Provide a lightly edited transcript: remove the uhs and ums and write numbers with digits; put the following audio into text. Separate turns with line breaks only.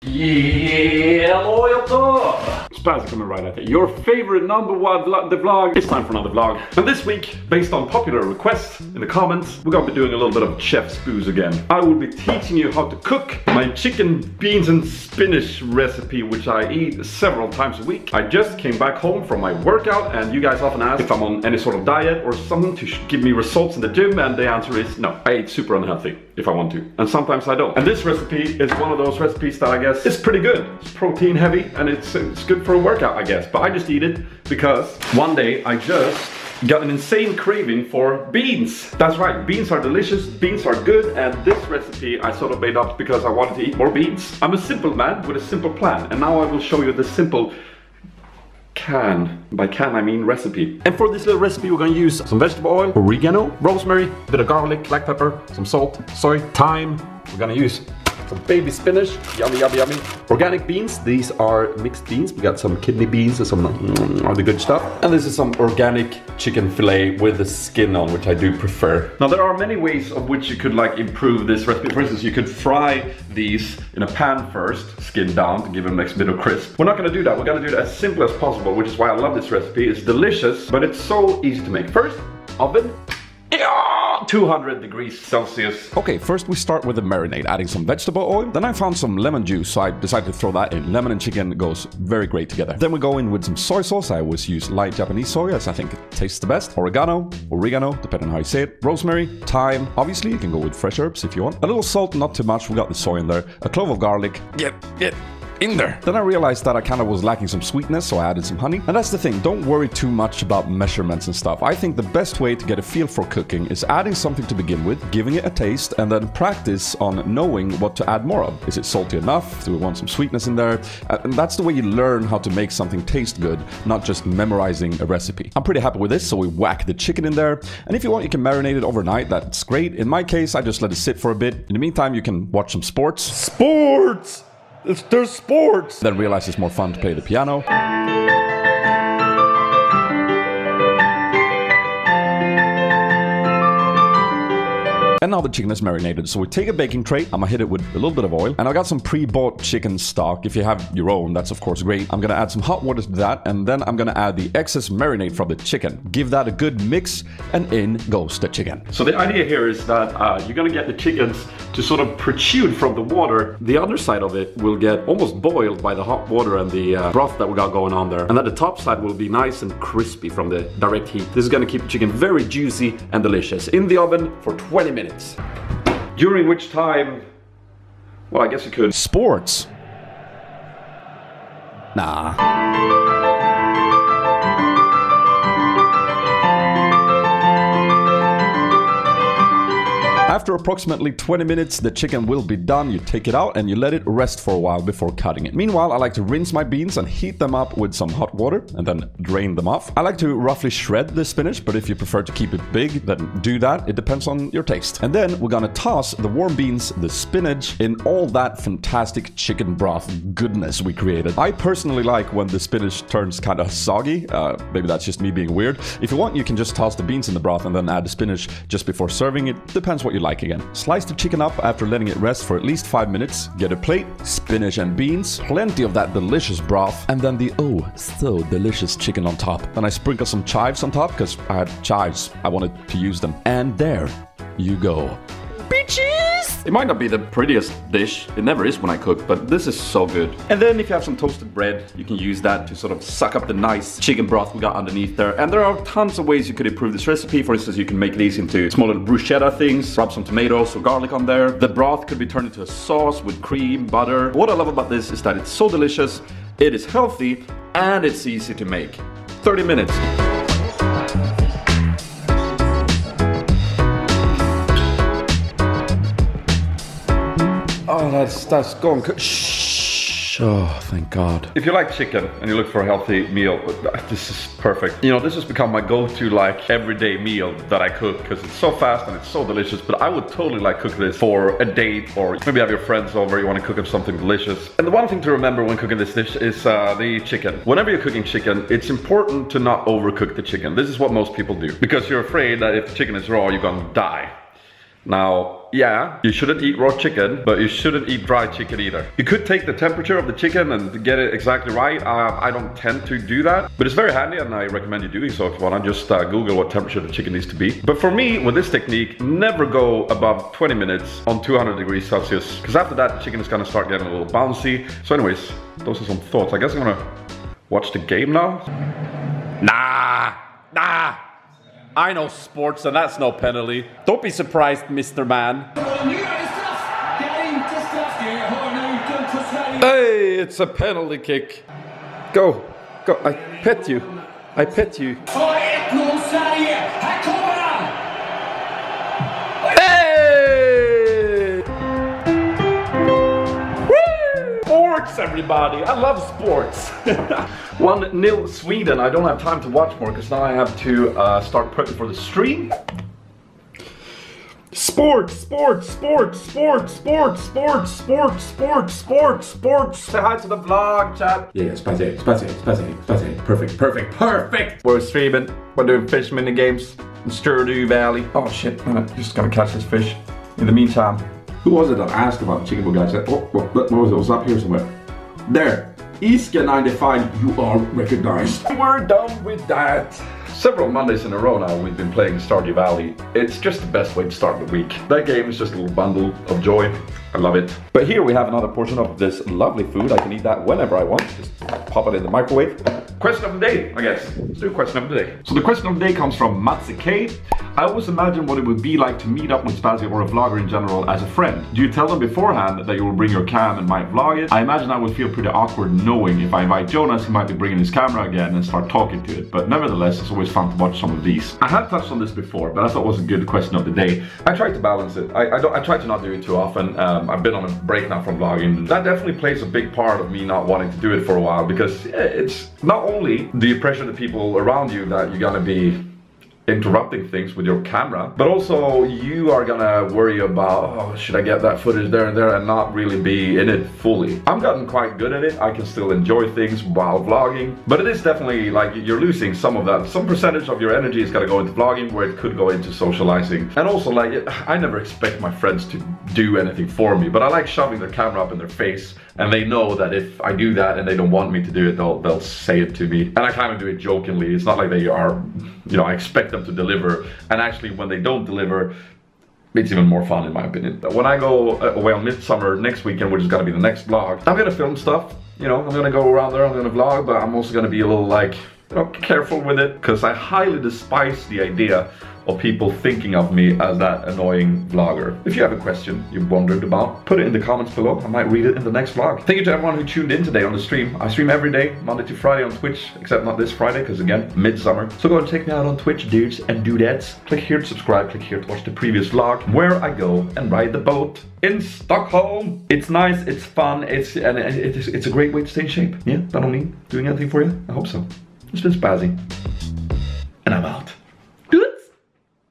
Yeah, loyal Spuzie coming right at you. Your favorite number one vlog. It's time for another vlog. And this week, based on popular requests in the comments, we're gonna be doing a little bit of chef Spuzie again. I will be teaching you how to cook my chicken, beans and spinach recipe, which I eat several times a week. I just came back home from my workout, and you guys often ask if I'm on any sort of diet or something to give me results in the gym, and the answer is no. I eat super unhealthy if I want to, and sometimes I don't. And this recipe is one of those recipes that I guess is pretty good. It's protein heavy and it's good for a workout, I guess. But I just eat it because one day I just got an insane craving for beans. That's right, beans are delicious, beans are good, and this recipe I sort of made up because I wanted to eat more beans. I'm a simple man with a simple plan, and now I will show you the simple by can I mean recipe. And for this little recipe we're gonna use some vegetable oil, oregano, rosemary, a bit of garlic, black pepper, some salt, soy, thyme. We're gonna use some baby spinach, yummy, yummy, yummy. Organic beans, these are mixed beans. We got some kidney beans and some other good stuff. And this is some organic chicken fillet with the skin on, which I do prefer. Now there are many ways of which you could like improve this recipe. For instance, you could fry these in a pan first, skin down to give them a next bit of crisp. We're not gonna do that. We're gonna do it as simple as possible, which is why I love this recipe. It's delicious, but it's so easy to make. First, oven. 200 degrees Celsius.
Okay, first we start with the marinade, adding some vegetable oil. Then I found some lemon juice, so I decided to throw that in. Lemon and chicken goes very great together. Then we go in with some soy sauce. I always use light Japanese soy, as I think it tastes the best. Oregano, depending on how you say it. Rosemary, thyme. Obviously, you can go with fresh herbs if you want. A little salt, not too much. We got the soy in there. A clove of garlic. Get in there. Then I realized that I kind of was lacking some sweetness, so I added some honey. And that's the thing, don't worry too much about measurements and stuff. I think the best way to get a feel for cooking is adding something to begin with, giving it a taste, and then practice on knowing what to add more of. Is it salty enough? Do we want some sweetness in there? And that's the way you learn how to make something taste good, not just memorizing a recipe. I'm pretty happy with this, so we whack the chicken in there. And if you want, you can marinate it overnight. That's great. In my case, I just let it sit for a bit. In the meantime, you can watch some sports.
Sports! There's sports!
Then realize it's more fun to play the piano. And now the chicken is marinated, so we take a baking tray. I'm gonna hit it with a little bit of oil, and I got some pre-bought chicken stock. If you have your own, that's of course great. I'm gonna add some hot water to that, and then I'm gonna add the excess marinade from the chicken. Give that a good mix, and in goes the chicken.
So the idea here is that you're gonna get the chickens to sort of protrude from the water. The other side of it will get almost boiled by the hot water and the broth that we got going on there. And then the top side will be nice and crispy from the direct heat. This is gonna keep the chicken very juicy and delicious. In the oven for 20 minutes. During which time, well, I guess you could.
Sports? Nah. After approximately 20 minutes, the chicken will be done. You take it out and you let it rest for a while before cutting it. Meanwhile, I like to rinse my beans and heat them up with some hot water and then drain them off. I like to roughly shred the spinach, but if you prefer to keep it big, then do that. It depends on your taste. And then we're gonna toss the warm beans, the spinach, in all that fantastic chicken broth goodness we created. I personally like when the spinach turns kind of soggy. Maybe that's just me being weird. If you want, you can just toss the beans in the broth and then add the spinach just before serving. It depends what you like again. Slice the chicken up after letting it rest for at least 5 minutes. Get a plate, spinach and beans, plenty of that delicious broth, and then the oh so delicious chicken on top. Then I sprinkle some chives on top because I had chives. I wanted to use them. And there you go. Bitches!
It might not be the prettiest dish, it never is when I cook, but this is so good. And then if you have some toasted bread, you can use that to sort of suck up the nice chicken broth we got underneath there. And there are tons of ways you could improve this recipe. For instance, you can make these into small little bruschetta things, rub some tomatoes or garlic on there. The broth could be turned into a sauce with cream, butter. What I love about this is that it's so delicious, it is healthy, and it's easy to make. 30 minutes.
Oh, that's going good. Shh. Oh, thank God.
If you like chicken and you look for a healthy meal, this is perfect. You know, this has become my go-to like everyday meal that I cook because it's so fast and it's so delicious. But I would totally like cook this for a date, or maybe have your friends over, you want to cook up something delicious. And the one thing to remember when cooking this dish is the chicken. Whenever you're cooking chicken, it's important to not overcook the chicken. This is what most people do because you're afraid that if the chicken is raw, you're gonna die. Now, yeah, you shouldn't eat raw chicken, but you shouldn't eat dry chicken either. You could take the temperature of the chicken and get it exactly right. I don't tend to do that, but it's very handy and I recommend you doing so if you wanna. Just Google what temperature the chicken needs to be. But for me, with this technique, never go above 20 minutes on 200 degrees Celsius, because after that, the chicken is gonna start getting a little bouncy. So anyways, those are some thoughts. I guess I'm gonna watch the game now.
Nah. I know sports and that's no penalty. Don't be surprised, Mr. Man. Hey, it's a penalty kick. Go. I pet you. Hey! Woo! Sports, everybody. I love sports.
1-0 Sweden. I don't have time to watch more because now I have to start prepping for the stream. Sports. Say hi to the vlog, chat. Yeah, Spuzie. Perfect. We're streaming. We're doing fish mini games in Spuzie Valley. Oh shit, I'm just gonna catch this fish. In the meantime, who was it that asked about chicken book guys? Oh, what was it? It was up here somewhere. There. Iska 95, you are recognized. We're done with that. Several Mondays in a row now we've been playing Stardew Valley. It's just the best way to start the week. That game is just a little bundle of joy. I love it. But here we have another portion of this lovely food. I can eat that whenever I want. Just pop it in the microwave. Question of the day, I guess. Let's do a question of the day. So the question of the day comes from Matze K. I always imagine what it would be like to meet up with Spuzie or a vlogger in general as a friend. Do you tell them beforehand that you will bring your cam and might vlog it? I imagine I would feel pretty awkward knowing if I invite Jonas, he might be bringing his camera again and start talking to it. But nevertheless, it's always fun to watch some of these. I have touched on this before, but I thought it was a good question of the day. I try to balance it. I try to not do it too often. I've been on a break now from vlogging. That definitely plays a big part of me not wanting to do it for a while, because it's not only do you pressure the people around you that you're gonna be interrupting things with your camera, but also you are gonna worry about, oh, should I get that footage there and there, and not really be in it fully. I've gotten quite good at it. I can still enjoy things while vlogging, but it is definitely like you're losing some of that. Some percentage of your energy is gonna go into vlogging where it could go into socializing. And also, like, I never expect my friends to do anything for me, but I like shoving their camera up in their face, and they know that if I do that and they don't want me to do it, they'll say it to me. And I kind of do it jokingly. It's not like they are, you know, I expect them to deliver. And actually, when they don't deliver, it's even more fun in my opinion. When I go away on Midsummer next weekend, which is gonna be the next vlog, I'm gonna film stuff. You know, I'm gonna go around there, I'm gonna vlog, but I'm also gonna be a little like, you know, careful with it, because I highly despise the idea of people thinking of me as that annoying vlogger. If you have a question you've wondered about, put it in the comments below. I might read it in the next vlog. Thank you to everyone who tuned in today on the stream. I stream every day, Monday to Friday on Twitch, except not this Friday, because again, midsummer. So go and check me out on Twitch, dudes and dudettes. Click here to subscribe, click here to watch the previous vlog, where I go and ride the boat in Stockholm. It's nice, it's fun, it's a great way to stay in shape. Yeah, that don't mean doing anything for you? I hope so. It's been Spuzie.